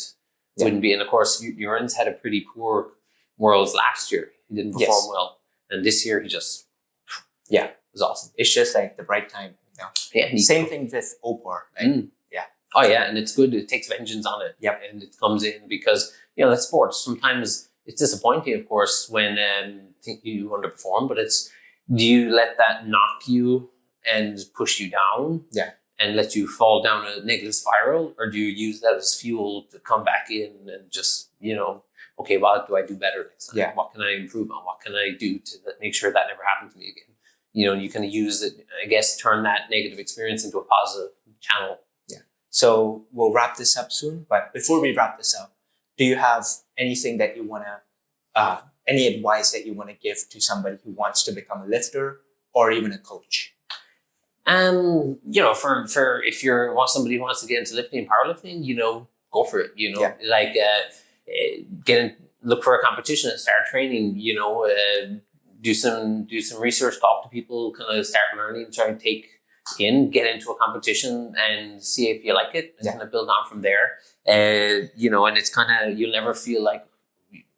wouldn't be. And of course, Jurens had a pretty poor Worlds last year. He didn't perform well, and this year he just was awesome. It's just like the right time. Yeah. Same thing with Opar. Right? Yeah. Oh yeah, and it's good. It takes vengeance on it. Yep. And it comes in because that's sports. Sometimes it's disappointing, of course, when you underperform. But do you let that knock you and push you down? Yeah. And let you fall down a negative spiral, or do you use that as fuel to come back in and just okay, what do I do better next time? Yeah. What can I improve on? What can I do to make sure that never happens to me again? You kind of use it, I guess, turn that negative experience into a positive channel. Yeah. So we'll wrap this up soon. But before we wrap this up, do you have anything that you want to, any advice that you want to give to somebody who wants to become a lifter or even a coach? For if somebody who wants to get into lifting and powerlifting, go for it. Look for a competition and start training. Do some research, talk to people, kind of start learning, try and get into a competition and see if you like it, and kind of build on from there. And it's kind of, you'll never feel like,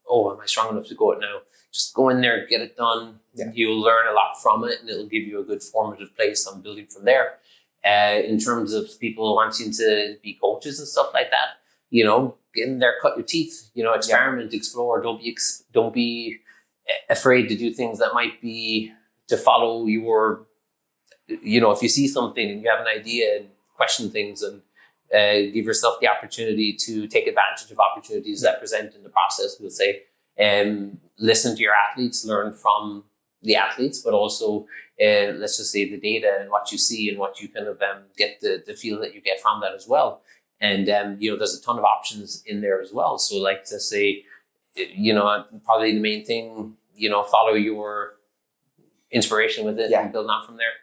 oh, am I strong enough to go it now? Just go in there, get it done. Yeah. You'll learn a lot from it, and it'll give you a good formative place on building from there. In terms of people wanting to be coaches and stuff like that, get in there, cut your teeth, experiment, explore. Don't be afraid to do things that might be to follow your, if you see something and you have an idea, and question things and give yourself the opportunity to take advantage of opportunities that present in the process. We'll say, listen to your athletes, learn from the athletes, but also let's just say the data and what you see and what you kind of get the feel that you get from that as well. And there's a ton of options in there as well. So like to say, probably the main thing, follow your inspiration with it and build on from there.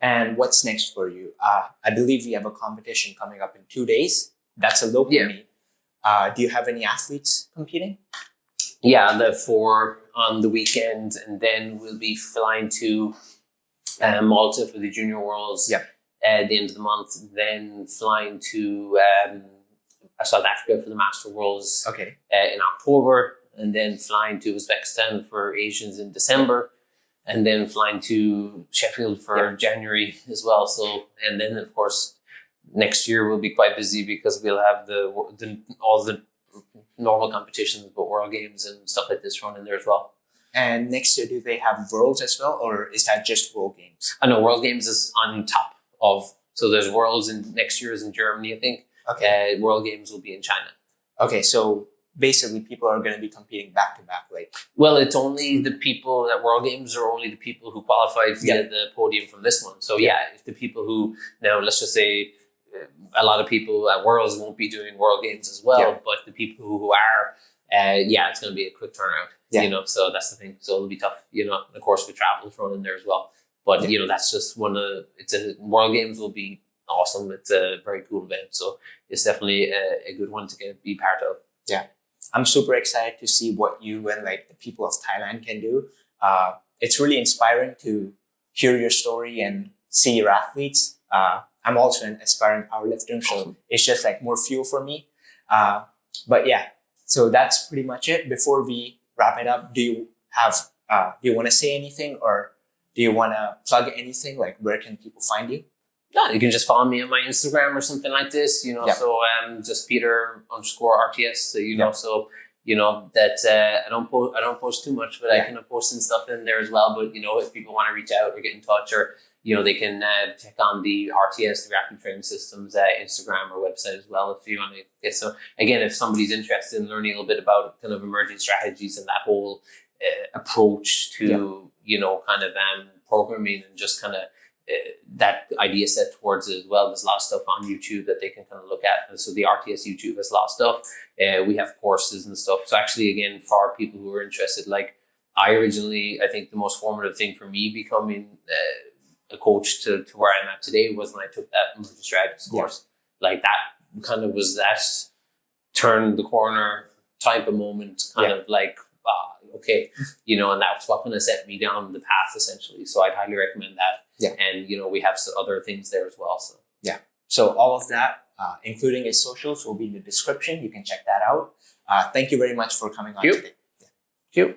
And what's next for you? I believe we have a competition coming up in 2 days. That's a local meet. Do you have any athletes competing? Yeah, the 4 on the weekend, and then we'll be flying to Malta for the Junior Worlds at the end of the month, then flying to South Africa for the Master Worlds in October, and then flying to Uzbekistan for Asians in December, and then flying to Sheffield for January as well. So, and then of course next year we'll be quite busy because we'll have all the normal competitions, but World Games and stuff like this thrown in there as well. And next year, do they have Worlds as well, or is that just World Games? I know World Games is on top of. So there's Worlds next year is in Germany, I think. Okay. World Games will be in China. Okay, so basically, people are going to be competing back to back, like. Well, it's only the people at World Games are only the people who qualified via the podium from this one. So if the people who now, let's just say, a lot of people at Worlds won't be doing World Games as well, but the people who are, it's going to be a quick turnaround. You know, so that's the thing. So it'll be tough, you know, and of course with travel thrown in there as well. But, you know, that's just World Games will be awesome. It's a very cool event. So it's definitely a good one to be part of. Yeah. I'm super excited to see what you and like the people of Thailand can do. It's really inspiring to hear your story and see your athletes. I'm also an aspiring powerlifter, so it's just like more fuel for me. But yeah, so that's pretty much it. Before we wrap it up, do you want to say anything, or do you want to plug anything? Like, where can people find you? Yeah, you can just follow me on my Instagram or something like this, you know, so just Peter_RTS, so, you know, so, you know, that I don't post too much, but I can post some stuff in there as well. But, you know, if people want to reach out or get in touch, or, you know, they can check on the RTS, the Reactive Training Systems Instagram or website as well if you want to get. So again, if somebody's interested in learning a little bit about kind of emerging strategies and that whole approach to, you know, kind of programming and just kind of that idea set towards it as well. There's a lot of stuff on YouTube that they can kind of look at. And so the RTS YouTube has a lot of stuff. We have courses and stuff. So actually, again, for people who are interested, like I think the most formative thing for me becoming a coach to where I'm at today was when I took that emerging strategies course. Like that kind of was that turn the corner type of moment, kind of like, okay, you know, and that's what kind of set me down the path essentially. So I'd highly recommend that. Yeah. And, you know, we have some other things there as well. So, yeah. So all of that, including his socials, will be in the description. You can check that out. Thank you very much for coming on today. Thank you.